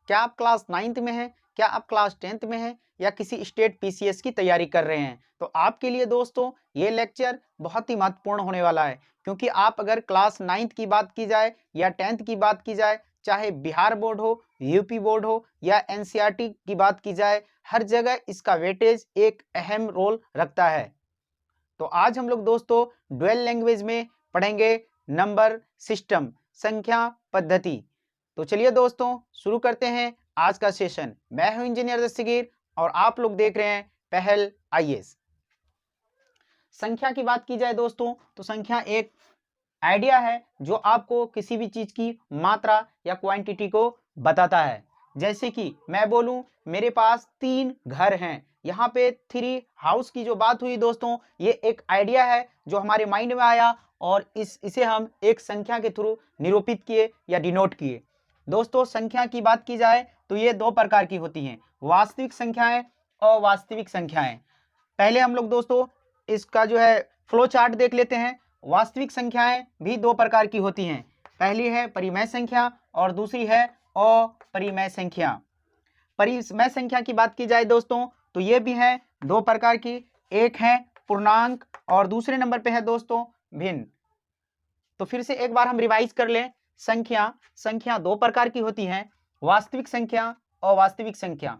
क्या आप class 9th में हैं, क्या आप क्लास 10th में हैं या किसी स्टेट पीसीएस की तैयारी कर रहे हैं, तो आपके लिए दोस्तों ये लेक्चर बहुत ही महत्वपूर्ण होने वाला है। क्योंकि आप अगर क्लास 9th की बात की जाए या 10th की बात की जाए, चाहे बिहार बोर्ड हो, यूपी बोर्ड हो या एनसीईआरटी की बात की जाए, हर जगह इसका वेटेज एक अहम रोल रखता है। तो आज हम लोग दोस्तों ड्यूअल लैंग्वेज में पढ़ेंगे नंबर सिस्टम, संख्या पद्धति। तो चलिए दोस्तों शुरू करते हैं आज का सेशन। मैं हूं इंजीनियर दस्तगीर और आप लोग देख रहे हैं पहल आईएएस। संख्या की बात की जाए दोस्तों तो संख्या एक आइडिया है जो आपको किसी भी चीज की मात्रा या क्वांटिटी को बताता है। जैसे कि मैं बोलूं मेरे पास 3 घर हैं, यहाँ पे 3 हाउस की जो बात हुई दोस्तों, ये एक आइडिया है जो हमारे माइंड में आया और इसे हम एक संख्या के थ्रू निरूपित किए या डिनोट किए। दोस्तों संख्या की बात की जाए तो ये 2 प्रकार की होती हैं, वास्तविक संख्याएं और अवास्तविक संख्याएं। पहले हम लोग दोस्तों इसका जो है फ्लो चार्ट देख लेते हैं। वास्तविक संख्याएं भी 2 प्रकार की होती हैं, पहली है परिमेय संख्या और दूसरी है अपरिमेय संख्या। परिमेय संख्या की बात की जाए दोस्तों तो ये भी है 2 प्रकार की, एक है पूर्णांक और दूसरे नंबर पे है दोस्तों भिन्न। तो फिर से एक बार हम रिवाइज कर लें। संख्या 2 प्रकार की होती हैं, वास्तविक संख्या और अवास्तविक संख्या,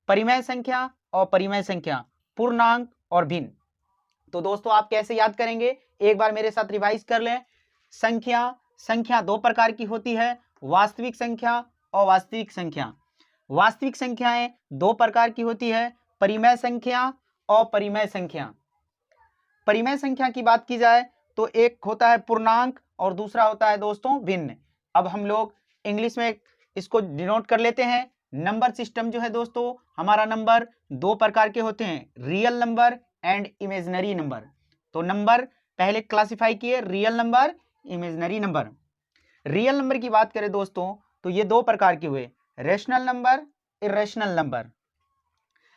परिमेय संख्या और अपरिमेय संख्या, पूर्णांक और भिन्न। तो दोस्तों आप कैसे याद करेंगे, एक बार मेरे साथ रिवाइज कर लें। संख्या 2 प्रकार की होती है, वास्तविक संख्या और अवास्तविक संख्या। वास्तविक संख्याएं 2 प्रकार की होती है, परिमेय संख्या और अपरिमेय संख्या। परिमेय संख्या की बात की जाए तो एक होता है पूर्णांक और दूसरा होता है दोस्तों भिन्न। अब हम लोग इंग्लिश में इसको डिनोट कर लेते हैं। नंबर सिस्टम जो है दोस्तों, हमारा नंबर 2 प्रकार के होते हैं, real number and imaginary number. तो नंबर पहले क्लासिफाई किए, real number, imaginary number. Real number की बात करें दोस्तों तो ये 2 प्रकार के हुए, rational number, irrational number.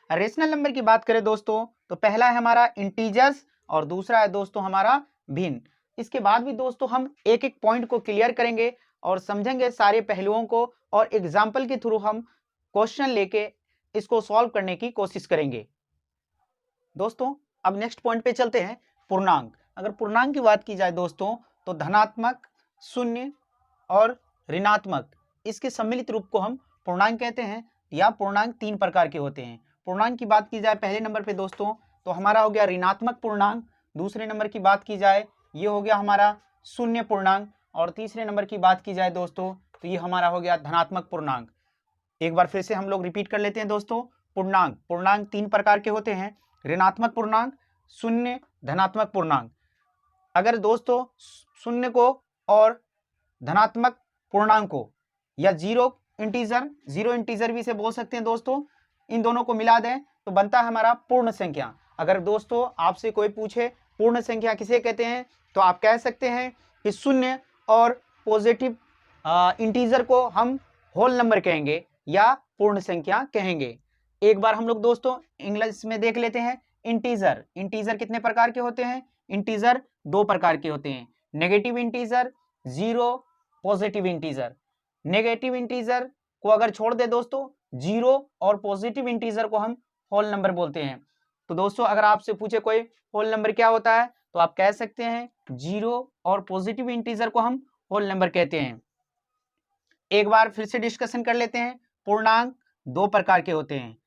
Rational number की बात करें दोस्तों तो पहला है हमारा इंटीजर्स और दूसरा है दोस्तों हमारा भिन्न। इसके बाद भी दोस्तों हम एक एक पॉइंट को क्लियर करेंगे और समझेंगे सारे पहलुओं को, और एग्जाम्पल के थ्रू हम क्वेश्चन लेके इसको सॉल्व करने की कोशिश करेंगे। दोस्तों अब नेक्स्ट पॉइंट पे चलते हैं, पूर्णांक। अगर पूर्णांक की बात की जाए दोस्तों तो धनात्मक, शून्य और ऋणात्मक, इसके सम्मिलित रूप को हम पूर्णांक कहते हैं, या पूर्णांक 3 प्रकार के होते हैं। पूर्णांक की बात की जाए पहले नंबर पे दोस्तों तो हमारा हो गया ऋणात्मक पूर्णांक, दूसरे नंबर की बात की जाए ये हो गया हमारा शून्य पूर्णांक, और तीसरे नंबर की बात की जाए दोस्तों तो ये हमारा हो गया धनात्मक पूर्णांक। एक बार फिर से हम लोग रिपीट कर लेते हैं दोस्तों। पूर्णांक 3 प्रकार के होते हैं, ऋणात्मक पूर्णांक, शून्य, धनात्मक पूर्णांक। अगर दोस्तों शून्य को और धनात्मक पूर्णांक को या जीरो इंटीजर भी इसे बोल सकते हैं दोस्तों, इन दोनों को मिला दें तो बनता है हमारा पूर्ण संख्या। अगर दोस्तों आपसे कोई पूछे पूर्ण संख्या किसे कहते हैं तो आप कह सकते हैं कि शून्य और पॉजिटिव इंटीजर को हम होल नंबर कहेंगे या पूर्ण संख्या कहेंगे। एक बार हम लोग दोस्तों इंग्लिश में देख लेते हैं। इंटीजर कितने प्रकार के होते हैं? इंटीजर 2 प्रकार के होते हैं, negative integer, zero, positive integer. Negative integer को अगर छोड़ दे दोस्तों, जीरो और पॉजिटिव इंटीजर को हम होल नंबर बोलते हैं। तो दोस्तों अगर आपसे पूछे कोई होल नंबर क्या होता है तो आप कह सकते हैं जीरो और पॉजिटिव इंटीजर को हम होल नंबर कहते हैं। एक बार फिर से डिस्कशन कर लेते हैं। पूर्णांक 2 प्रकार के होते हैं,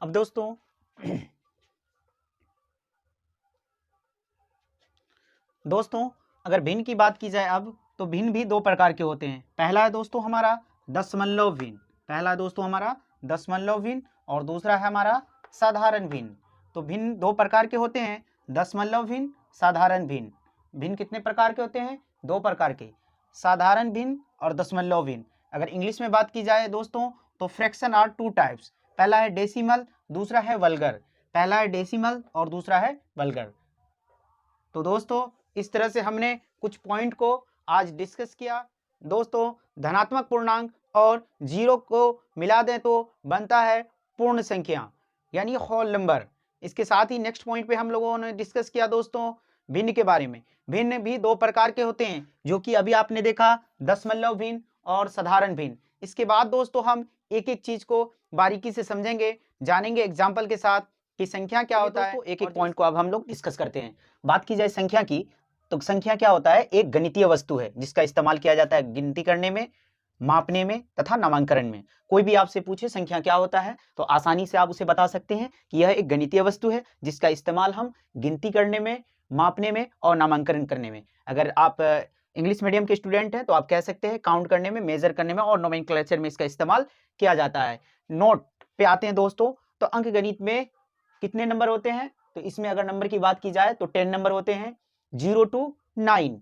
अब दोस्तों अगर भिन्न की बात की जाए अब तो भिन्न भी 2 प्रकार के होते हैं। पहला है दोस्तों हमारा दशमलव भिन्न, और दूसरा है हमारा साधारण भिन्न। तो भिन्न 2 प्रकार के होते हैं, दशमलव भिन्न, साधारण भिन्न। भिन्न कितने प्रकार के होते हैं? 2 प्रकार के, साधारण भिन्न और दशमलव भिन्न। अगर इंग्लिश में बात की जाए दोस्तों तो फ्रैक्शन आर 2 टाइप्स, पहला है डेसिमल, दूसरा है वल्गर। पहला है डेसिमल और दूसरा है वल्गर। तो दोस्तों इस तरह से हमने कुछ पॉइंट को आज डिस्कस किया। दोस्तों धनात्मक पूर्णांक और 0 को मिला दें तो बनता है पूर्ण संख्या यानी होल नंबर। इसके साथ ही नेक्स्ट पॉइंट पे हम लोगों ने डिस्कस किया दोस्तों भिन्न के बारे में। भिन्न भी दो प्रकार के होते हैं, जो कि अभी आपने देखा, दशमलव भिन्न और साधारण भिन्न। इसके बाद दोस्तों हम एक एक चीज को बारीकी से समझेंगे, जानेंगे एग्जाम्पल के साथ कि संख्या क्या होता है। एक एक पॉइंट को अब हम लोग डिस्कस करते हैं। बात की जाए संख्या की, तो संख्या क्या होता है? एक गणितीय वस्तु है जिसका इस्तेमाल किया जाता है गिनती करने में, मापने में तथा नामांकन में। कोई भी आपसे पूछे संख्या क्या होता है तो आसानी से आप उसे बता सकते हैं कि यह एक गणितीय वस्तु है जिसका इस्तेमाल हम गिनती करने में, मापने में और नामांकन करने में। अगर आप इंग्लिश मीडियम के स्टूडेंट हैं तो आप कह सकते हैं काउंट करने में, मेजर करने में और नोमेनक्लेचर में इसका इस्तेमाल किया जाता है। नोट पे आते हैं दोस्तों, तो अंक गणित में कितने नंबर होते हैं? तो इसमें अगर नंबर की बात की जाए तो 10 नंबर होते हैं, 0 to 9।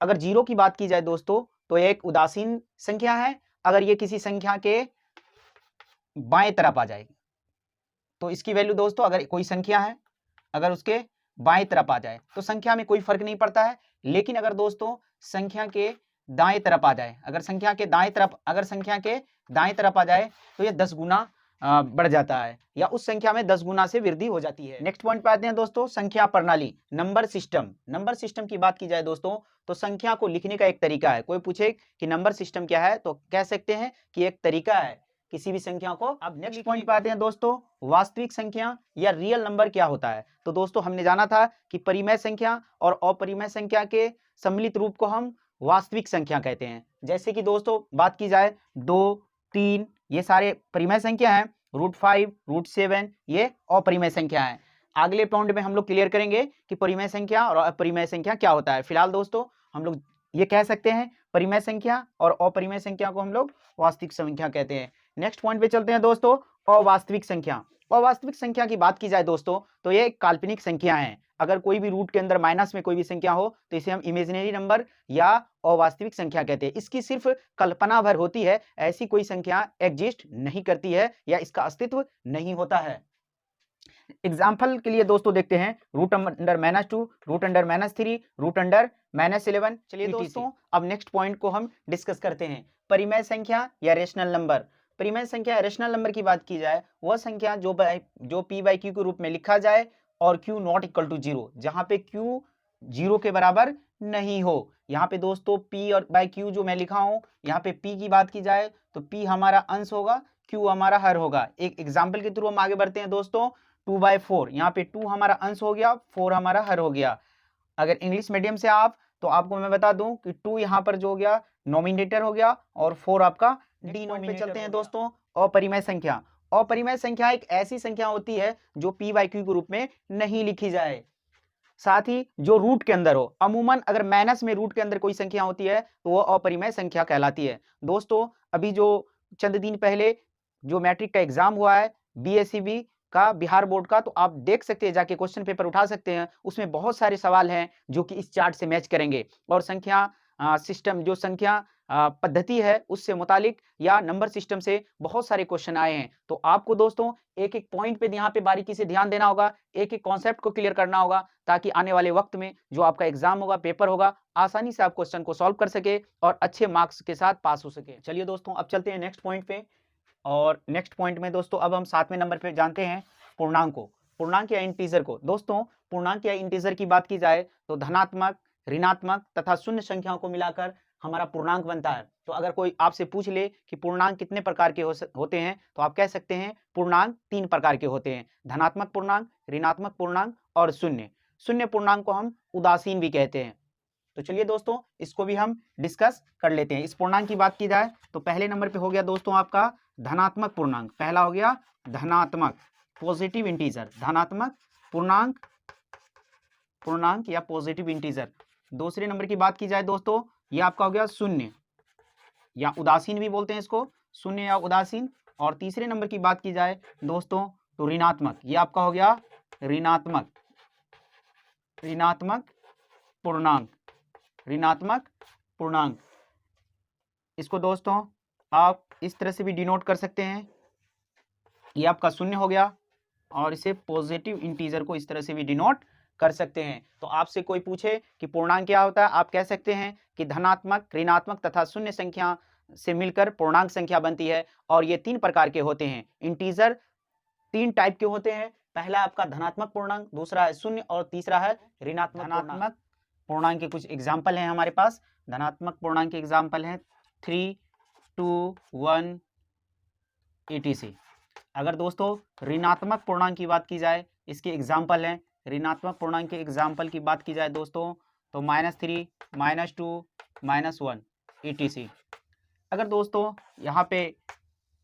अगर 0 की बात की जाए दोस्तों तो एक उदासीन संख्या है। अगर ये किसी संख्या के बाएं तरफ आ जाए तो इसकी वैल्यू दोस्तों, अगर कोई संख्या है अगर उसके बाएं तरफ आ जाए तो संख्या में कोई फर्क नहीं पड़ता है। लेकिन अगर दोस्तों संख्या के दाएं तरफ आ जाए, अगर संख्या के दाएं तरफ आ जाए तो ये 10 गुना बढ़ जाता है या उस संख्या में 10 गुना से वृद्धि हो जाती है। नेक्स्ट पॉइंट पे आते हैं दोस्तों, संख्या प्रणाली, नंबर सिस्टम। नंबर सिस्टम की बात की जाए दोस्तों तो संख्या को लिखने का एक तरीका है। कोई पूछे कि नंबर सिस्टम क्या है तो कह सकते हैं कि एक तरीका है किसी भी संख्या को। अब नेक्स्ट पॉइंट पे आते हैं दोस्तों, वास्तविक संख्या या रियल नंबर क्या होता है। तो दोस्तों हमने जाना था कि परिमेय संख्या और अपरिमेय संख्या के सम्मिलित रूप को हम वास्तविक संख्या कहते हैं। जैसे कि दोस्तों बात की जाए 2, 3 ये सारे परिमेय संख्या हैं, √5, √7 ये अपरिमेय संख्या है। अगले पॉइंट में हम लोग क्लियर करेंगे कि परिमेय संख्या और अपरिमेय संख्या क्या होता है। फिलहाल दोस्तों हम लोग ये कह सकते हैं परिमेय संख्या और अपरिमेय संख्या को हम लोग वास्तविक संख्या कहते हैं। नेक्स्ट पॉइंट पे चलते हैं दोस्तों, अवास्तविक संख्या। अवास्तविक संख्या की बात की जाए दोस्तों तो ये काल्पनिक संख्या है। अगर कोई भी रूट के अंदर माइनस में कोई भी संख्या हो तो इसे हम इमेजिनरी नंबर या अवास्तविक संख्या कहते हैं। इसकी सिर्फ कल्पना भर होती है, ऐसी कोई संख्या एग्जिस्ट नहीं करती है या इसका अस्तित्व नहीं होता है। एग्जाम्पल के लिए दोस्तों देखते हैं √(-2), √(-3), √(-11). चलिए दोस्तों अब नेक्स्ट पॉइंट को हम डिस्कस करते हैं, परिमेय संख्या या रेशनल नंबर। परिमेय संख्या या रेशनल नंबर की बात की जाए, वह संख्या जो p/q के रूप में लिखा जाए और q ≠ 0, जहां पे q 0 के बराबर नहीं हो। यहाँ पे दोस्तों p/q जो मैं लिखा हूं, यहाँ पे p की बात की जाए तो p हमारा अंश होगा, q हमारा हर होगा। एक एग्जाम्पल के थ्रू हम आगे बढ़ते हैं दोस्तों, 2/4, यहाँ पे 2 हमारा अंश हो गया, 4 हमारा हर हो गया। अगर इंग्लिश मीडियम से आप तो आपको मैं बता दूं कि 2 यहाँ पर जो हो गया नोमिनेटर हो गया और 4 आपका डिनोमिनेटर। चलते हैं दोस्तों अपरिमेय संख्या। अपरिमेय संख्या एक ऐसी संख्या होती है जो p/q के रूप में नहीं लिखी जाए, साथ ही जो रूट के अंदर हो। अमूमन अगर माइनस में रूट के अंदर कोई संख्या होती है तो वो अपरिमेय संख्या कहलाती है। दोस्तों अभी जो चंद दिन पहले जो मैट्रिक का एग्जाम हुआ है BSEB का, बिहार बोर्ड का, तो आप देख सकते हैं, जाके क्वेश्चन पेपर उठा सकते हैं। उसमें बहुत सारे सवाल हैं जो कि इस चार्ट से मैच करेंगे और संख्या सिस्टम जो संख्या पद्धति है उससे मुतालिक या नंबर सिस्टम से बहुत सारे क्वेश्चन आए हैं। तो आपको दोस्तों एक एक पॉइंट पे यहाँ पे बारीकी से ध्यान देना होगा, एक एक कॉन्सेप्ट को क्लियर करना होगा, ताकि आने वाले वक्त में जो आपका एग्जाम होगा, पेपर होगा, आसानी से आप क्वेश्चन को सॉल्व कर सके और अच्छे मार्क्स के साथ पास हो सके। चलिए दोस्तों अब चलते हैं नेक्स्ट पॉइंट पे। और नेक्स्ट पॉइंट में दोस्तों अब हम 7वें नंबर पे जानते हैं पूर्णांक को, पूर्णांक या इंटीजर को। दोस्तों पूर्णांक या इंटीजर की बात की जाए तो धनात्मक, ऋणात्मक तथा शून्य संख्याओं को मिलाकर हमारा पूर्णांक बनता है। तो अगर कोई आपसे पूछ ले कि पूर्णांक कितने प्रकार के होते हैं तो आप कह सकते हैं पूर्णांक 3 प्रकार के होते हैं, धनात्मक पूर्णांक, ऋणात्मक पूर्णांक और शून्य। शून्य पूर्णांक को हम उदासीन भी कहते हैं। तो चलिए दोस्तों इसको भी हम डिस्कस कर लेते हैं। इस पूर्णांक की बात की जाए तो पहले नंबर पे हो गया दोस्तों आपका धनात्मक पूर्णांक। पहला हो गया धनात्मक पॉजिटिव इंटीजर, धनात्मक पूर्णांक या पॉजिटिव इंटीजर। दूसरे नंबर की बात की जाए दोस्तों ये आपका हो गया शून्य या उदासीन भी बोलते हैं इसको, शून्य या उदासीन। और तीसरे नंबर की बात की जाए दोस्तों तो ऋणात्मक, ये आपका हो गया ऋणात्मक पूर्णांक। इसको दोस्तों आप इस तरह से भी डिनोट कर सकते हैं, ये आपका शून्य हो गया, और इसे पॉजिटिव इंटीजर को इस तरह से भी डिनोट कर सकते हैं। तो आपसे कोई पूछे कि पूर्णांक क्या होता है, आप कह सकते हैं कि धनात्मक, ऋणात्मक तथा शून्य संख्या से मिलकर पूर्णांक संख्या बनती है। और ये 3 प्रकार के होते हैं। इंटीजर 3 टाइप के होते हैं। पहला आपका धनात्मक पूर्णांक, दूसरा है शून्य और तीसरा है ऋणात्मक पूर्णांक के कुछ एग्जाम्पल हैं हमारे पास। धनात्मक पूर्णांक के एग्जाम्पल हैं 3, 2, 1 etc। अगर दोस्तों ऋणात्मक पूर्णांक की बात की जाए, इसके एग्जाम्पल हैं, ऋणात्मक पूर्णांक के एग्जाम्पल की बात की जाए दोस्तों तो -3, -2, -1 etc। अगर दोस्तों यहाँ पे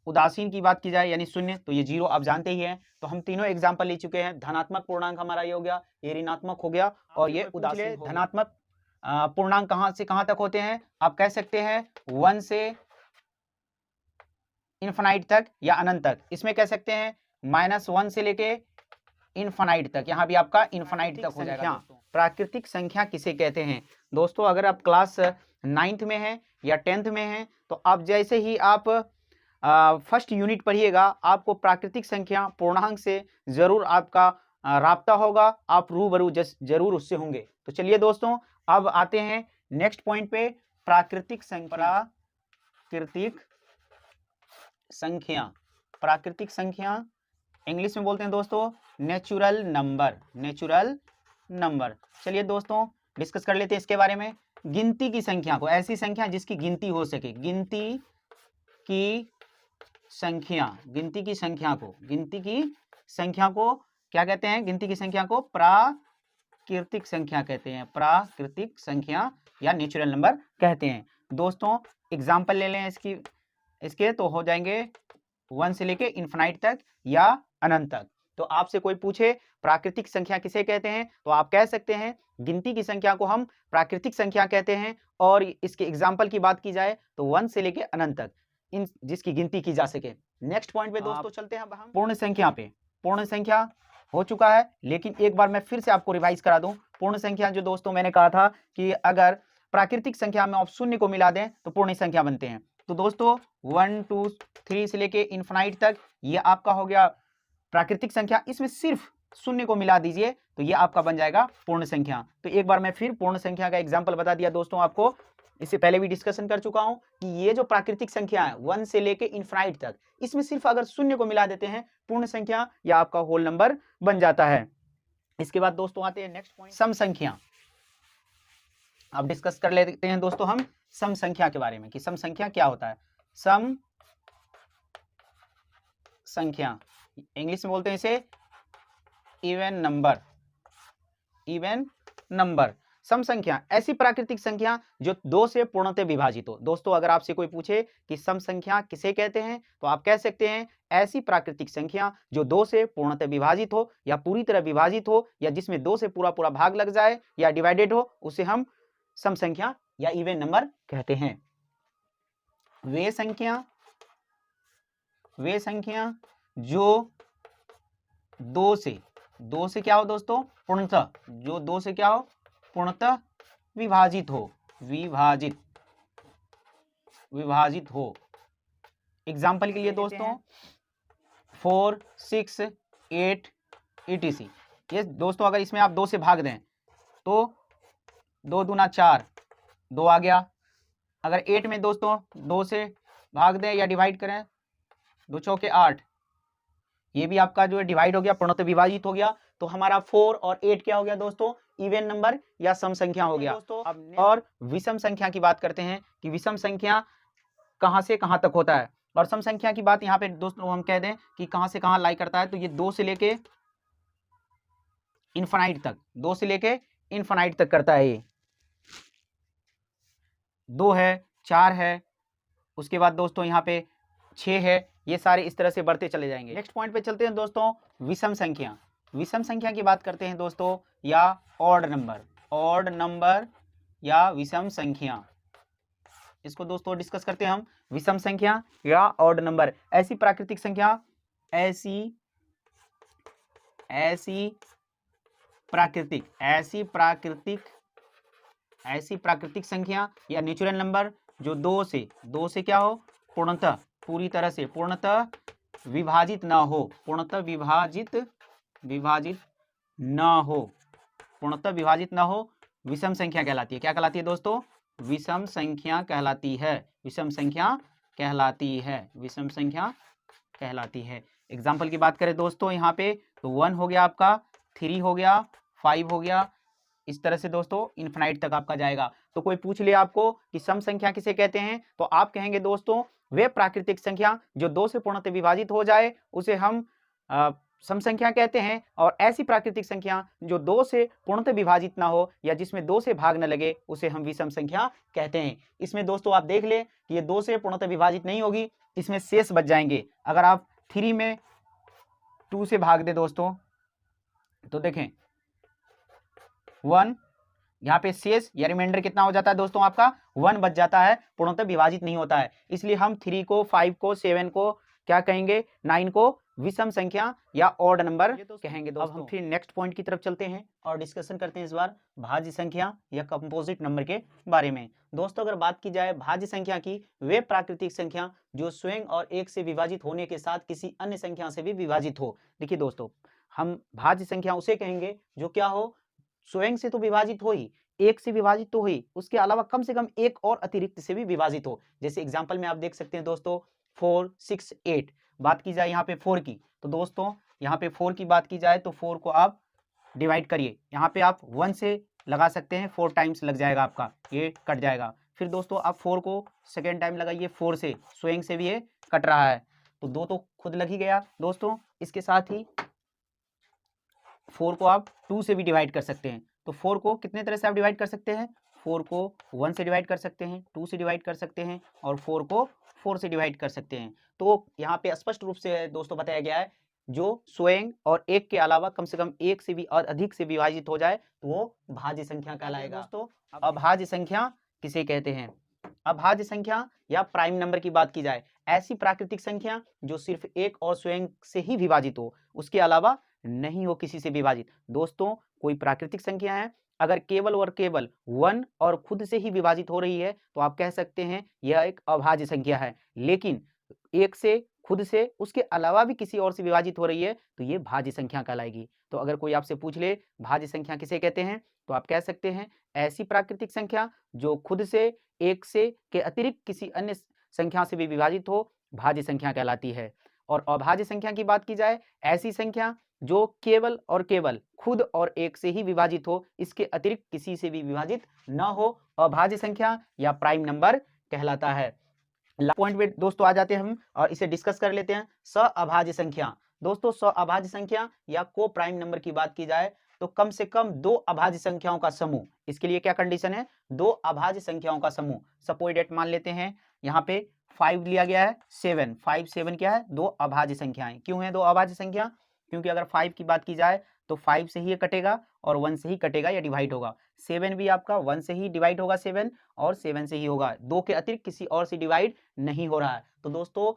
उदासीन की बात की जाए यानी शून्य, तो ये 0 आप जानते ही हैं। तो हम तीनों एग्जाम्पल ले चुके हैं। धनात्मक पूर्णांक हमारा ये हो गया, ये ऋणात्मक हो गया और ये उदासीन हो गया। धनात्मक पूर्णांक कहाँ से कहाँ तक होते हैं? आप कह सकते हैं 1 से इन्फिनाइट तक या अनंत तक। इसमें कह सकते हैं -1 से लेके इन्फिनाइट तक, यहाँ भी आपका इन्फिनाइट तक हो जाएगा। प्राकृतिक संख्या किसे कहते हैं? दोस्तों अगर आप क्लास 9th में हैं या 10th में हैं तो आप जैसे ही आप फर्स्ट यूनिट पढ़िएगा, आपको प्राकृतिक संख्या पूर्णांक से जरूर आपका राब्ता होगा, आप रूबरू जरूर उससे होंगे। तो चलिए दोस्तों अब आते हैं नेक्स्ट पॉइंट पे, प्राकृतिक संख्या। प्राकृतिक संख्या इंग्लिश में बोलते हैं दोस्तों नेचुरल नंबर। चलिए दोस्तों डिस्कस कर लेते हैं इसके बारे में। गिनती की संख्या को, ऐसी संख्या जिसकी गिनती हो सके, गिनती की संख्या को क्या कहते हैं? गिनती की संख्या को प्राकृतिक संख्या कहते हैं। प्राकृतिक संख्या या नेचुरल नंबर कहते हैं। दोस्तों एग्जाम्पल ले लें इसके तो हो जाएंगे 1 से लेके इन्फिनाइट तक या अनंत तक। तो आपसे कोई पूछे प्राकृतिक संख्या किसे कहते हैं, तो आप कह सकते हैं गिनती की संख्या को हम प्राकृतिक संख्या कहते हैं। और इसके एग्जाम्पल की बात की जाए तो 1 से लेके अनंत तक, इन जिसकी गिनती की जा सके। नेक्स्ट पॉइंट पे दोस्तों चलते हैं अब हम पूर्ण संख्या पे। पूर्ण संख्या हो चुका है, लेकिन एक बार मैं फिर से आपको रिवाइज करा दूं। पूर्ण संख्या जो दोस्तों मैंने कहा था कि अगर प्राकृतिक संख्या में आप शून्य को मिला दें तो पूर्ण संख्या बनते हैं। तो दोस्तों 1, 2, 3 से लेके इन्फिनाइट तक ये आपका हो गया प्राकृतिक संख्या। इसमें सिर्फ शून्य को मिला दीजिए तो ये आपका बन जाएगा पूर्ण संख्या। तो एक बार मैं फिर पूर्ण संख्या का एग्जाम्पल बता दिया दोस्तों आपको। इससे पहले भी डिस्कशन कर चुका हूं कि ये जो प्राकृतिक संख्या है 1 से लेके इन्फिनाइट तक, इसमें सिर्फ अगर शून्य को मिला देते हैं पूर्ण संख्या या आपका होल नंबर बन जाता है। इसके बाद दोस्तों आते हैं नेक्स्ट पॉइंट, सम संख्या। अब डिस्कस कर लेते हैं दोस्तों हम सम संख्या के बारे में कि सम संख्या क्या होता है। सम संख्या इंग्लिश में बोलते हैं इसे इवन नंबर। सम संख्या ऐसी प्राकृतिक संख्या जो 2 से पूर्णतः विभाजित हो। दोस्तों अगर आपसे कोई पूछे कि सम संख्या किसे कहते हैं तो आप कह सकते हैं ऐसी प्राकृतिक संख्या जो 2 से पूर्णतः विभाजित हो या पूरी तरह विभाजित हो या जिसमें 2 से पूरा भाग लग जाए या डिवाइडेड हो, उसे हम सम संख्या या इवन नंबर कहते हैं। वे संख्या जो 2 से क्या हो दोस्तों? पूर्णतः, जो 2 से क्या हो? पूर्णतः विभाजित हो। एग्जाम्पल के लिए दोस्तों 4, 6, 8 etc। ये दोस्तों अगर इसमें आप 2 से भाग दें तो 2 दूना 4, 2 आ गया। अगर 8 में दोस्तों 2 से भाग दें या डिवाइड करें, 2 चौके 8, ये भी आपका जो है डिवाइड हो गया, पूर्णतः विभाजित हो गया। तो हमारा 4 और 8 क्या हो गया दोस्तों? इवन नंबर या सम संख्या हो गया। और विषम संख्या की बात करते हैं कि विषम संख्या कहां से कहां तक होता है। और सम संख्या की बात यहाँ पे दोस्तों हम कह दें कि कहां से कहां लाई करता है, तो ये 2 से लेके इन्फिनाइट तक, 2 से लेके इन्फिनाइट तक करता है। ये 2 है, 4 है, उसके बाद दोस्तों यहाँ पे 6 है, ये सारे इस तरह से बढ़ते चले जाएंगे। नेक्स्ट पॉइंट पे चलते हैं दोस्तों, विषम संख्या। विषम संख्या की बात करते हैं दोस्तों या ऑड नंबर या विषम संख्या। इसको दोस्तों डिस्कस करते हैं हम, विषम संख्या या ऑड नंबर। ऐसी प्राकृतिक संख्या, ऐसी प्राकृतिक संख्या या नेचुरल नंबर जो 2 से क्या हो? पूर्णतः, पूरी तरह से पूर्णतः विभाजित ना हो, पूर्णतः विभाजित ना हो, विषम संख्या कहलाती है। क्या कहलाती है दोस्तों? विषम संख्या कहलाती है, विषम संख्या कहलाती है, विषम संख्या कहलाती है। एग्जाम्पल की बात करें दोस्तों यहाँ पे तो 1 हो गया आपका, 3 हो गया, 5 हो गया, इस तरह से दोस्तों इन्फिनाइट तक आपका जाएगा। तो कोई पूछ ले आपको कि सम संख्या किसे कहते हैं, तो आप कहेंगे दोस्तों वे प्राकृतिक संख्या जो 2 से पूर्णतः विभाजित हो जाए उसे हम सम संख्या कहते हैं, और ऐसी प्राकृतिक संख्या जो 2 से पूर्णतः विभाजित ना हो या जिसमें 2 से भाग न लगे उसे हम विषम संख्या कहते हैं। इसमें दोस्तों आप देख ले कि ये 2 से पूर्णतः विभाजित नहीं होगी, इसमें शेष बच जाएंगे। अगर आप 3 में 2 से भाग दे दोस्तों तो देखें 1, यहाँ पे शेष या रिमाइंडर कितना हो जाता है दोस्तों, आपका 1 बच जाता है, पूर्णतः विभाजित नहीं होता है। इसलिए हम 3 को, 5 को, 7 को क्या कहेंगे, 9 को विषम संख्या या ऑड नंबर कहेंगे दोस्तों। अब हम फिर नेक्स्ट पॉइंट की तरफ चलते हैं और डिस्कशन करते हैं इस बार भाज्य संख्या या कंपोजिट नंबर के बारे में। दोस्तों अगर बात की जाए भाज्य संख्या की, वे प्राकृतिक संख्या जो स्वयं और 1 से विभाजित होने के साथ किसी अन्य संख्या से भी विभाजित हो। देखिए दोस्तों, हम भाज्य संख्या उसे कहेंगे जो क्या हो, स्वयं से तो विभाजित हो ही, 1 से विभाजित तो हुई, उसके अलावा कम से कम एक और अतिरिक्त से भी विभाजित हो। जैसे एग्जांपल में आप देख सकते हैं दोस्तों 4, 6, 8। बात की जाए यहाँ पे 4 की, तो दोस्तों यहाँ पे 4 की बात की जाए तो 4 को आप डिवाइड करिए, यहाँ पे आप 1 से लगा सकते हैं, 4 टाइम्स लग जाएगा आपका, ये कट जाएगा। फिर दोस्तों आप 4 को सेकेंड टाइम लगाइए 4 से, स्वयं से भी ये कट रहा है, तो 2 तो खुद लग ही गया दोस्तों। इसके साथ ही 4 को आप 2 से भी डिवाइड कर सकते हैं। तो 4 को कितने तरह से आप डिवाइड कर सकते हैं, 4 को 1 से डिवाइड कर सकते हैं, 2 से डिवाइड कर सकते हैं और 4 को 4 से डिवाइड कर सकते हैं। तो यहाँ पे स्पष्ट रूप से दोस्तों बताया गया है जो स्वयं और 1 के अलावा कम से कम 1 से भी और अधिक से विभाजित हो जाए तो वो भाज्य संख्या कहलाएगा। दोस्तों अभाज्य संख्या किसे कहते हैं, अभाज्य संख्या या प्राइम नंबर की बात की जाए, ऐसी प्राकृतिक संख्या जो सिर्फ 1 और स्वयं से ही विभाजित हो, उसके अलावा नहीं हो किसी से विभाजित। दोस्तों कोई प्राकृतिक संख्या है अगर केवल और केवल 1 और खुद से ही विभाजित हो रही है तो आप कह सकते हैं यह एक अभाज्य संख्या है, लेकिन 1 से, खुद से, उसके अलावा भी किसी और से विभाजित हो रही है तो ये भाज्य संख्या कहलाएगी। तो अगर कोई आपसे पूछ ले भाज्य संख्या किसे कहते हैं तो आप कह सकते हैं ऐसी प्राकृतिक संख्या जो खुद से, 1 से के अतिरिक्त किसी अन्य संख्या से भी विभाजित हो, भाज्य संख्या कहलाती है। और अभाज्य संख्या की बात की जाए, ऐसी संख्या जो केवल और केवल खुद और 1 से ही विभाजित हो, इसके अतिरिक्त किसी से भी विभाजित न हो, अभाज्य संख्या या प्राइम नंबर कहलाता है। पॉइंट पे दोस्तों आ जाते हैं हम और इसे डिस्कस कर लेते हैं। सअभाज्य संख्या, दोस्तों सअभाज्य संख्या या को प्राइम नंबर की बात की जाए तो कम से कम 2 अभाज्य संख्याओं का समूह, इसके लिए क्या कंडीशन है, 2 अभाज्य संख्याओं का समूह। सपोज डेट मान लेते हैं यहाँ पे 5 लिया गया है, 7, 5, 7 क्या है, 2 अभाज्य संख्याएं। क्यों है 2 अभाज्य संख्या, क्योंकि अगर 5 की बात की जाए तो 5 से ही ये कटेगा और 1 से ही कटेगा या डिवाइड होगा। 7 भी आपका 1 से ही डिवाइड होगा 7 और 7 से ही होगा, 2 के अतिरिक्त किसी और से डिवाइड नहीं हो रहा है। तो दोस्तों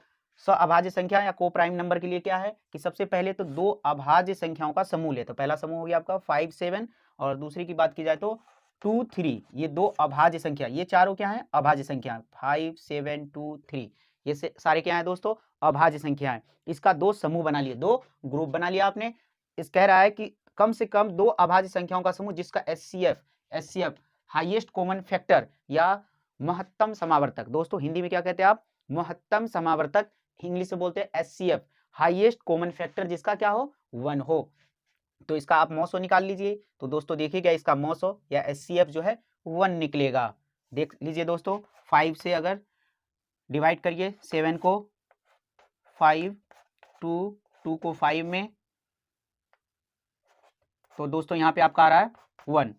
सअभाज्य संख्या या को प्राइम नंबर के लिए क्या है कि सबसे पहले तो 2 अभाज्य संख्याओं का समूह ले, तो पहला समूह हो गया आपका 5, 7 और दूसरी की बात की जाए तो 2, 3, ये 2 अभाज्य संख्या, ये चारों क्या है अभाज्य संख्या, 5, 7, 2, 3 ये सारे क्या है दोस्तों अभाज्य संख्या है। इसका 2 समूह बना लिए, 2 ग्रुप बना लिया आपने। इस कह रहा है कि कम से कम 2 अभाज्य संख्याओं का समूह जिसका एचसीएफ हाईएस्ट कॉमन फैक्टर या महत्तम समावर्तक, दोस्तों हिंदी में क्या कहते हैं आप, महत्तम समावर्तक, इंग्लिश में बोलते हैं एचसीएफ, हाईएस्ट कॉमन फैक्टर जिसका क्या हो 1 हो। तो इसका आप मॉसो निकाल लीजिए, तो दोस्तों देखिएगा इसका मॉसो या एचसीएफ जो है 1 निकलेगा। देख लीजिए दोस्तों 5 से अगर डिवाइड करिए 7 को 5, 2 को 5 में, तो दोस्तों यहाँ पे आपका आ रहा है 1।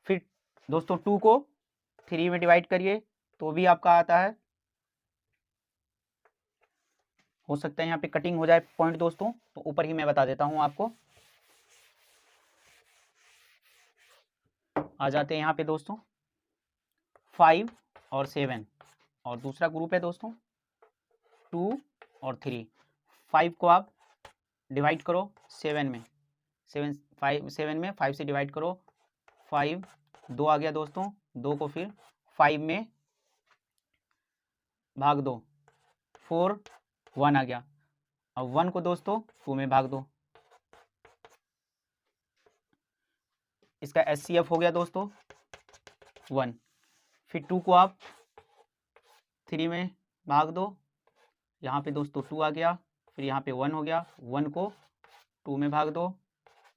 फिर दोस्तों 2 को 3 में डिवाइड करिए तो भी आपका आता है, हो सकता है यहाँ पे कटिंग हो जाए पॉइंट दोस्तों, तो ऊपर ही मैं बता देता हूँ आपको। आ जाते हैं यहाँ पे दोस्तों 5 और 7 और दूसरा ग्रुप है दोस्तों 2 और 3। 5 को आप डिवाइड करो 7 में, 7 में 5 से डिवाइड करो, 5 2 आ गया दोस्तों, 2 को फिर 5 में भाग दो, 4 1 आ गया, अब 1 को दोस्तों 2 में भाग दो, इसका एचसीएफ हो गया दोस्तों 1। फिर 2 को आप 3 में भाग दो, यहाँ पे दोस्तों 2 आ गया, फिर यहाँ पे 1 हो गया, 1 को 2 में भाग दो,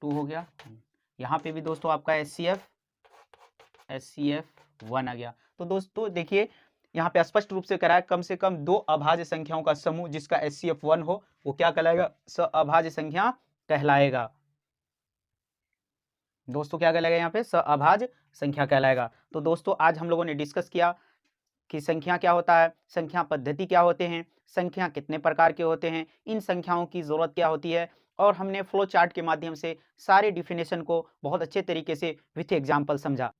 2 हो गया। यहाँ पे भी दोस्तों आपका HCF 1 आ गया। तो दोस्तों देखिए यहाँ पे स्पष्ट रूप से करा है कम से कम 2 अभाज्य संख्याओं का समूह जिसका HCF 1 हो वो क्या कहलाएगा? सअभाज्य संख्या कहलाएगा। दोस्तों क्या कहलाएगा यहाँ पे? सअभाज्य संख्या कहलाएगा। तो दोस्तों आज हम लोगों ने डिस्कस किया कि संख्या क्या होता है, संख्या पद्धति क्या होते हैं, संख्या कितने प्रकार के होते हैं, इन संख्याओं की ज़रूरत क्या होती है, और हमने फ्लो चार्ट के माध्यम से सारे डिफिनेशन को बहुत अच्छे तरीके से विथ एग्जाम्पल समझा।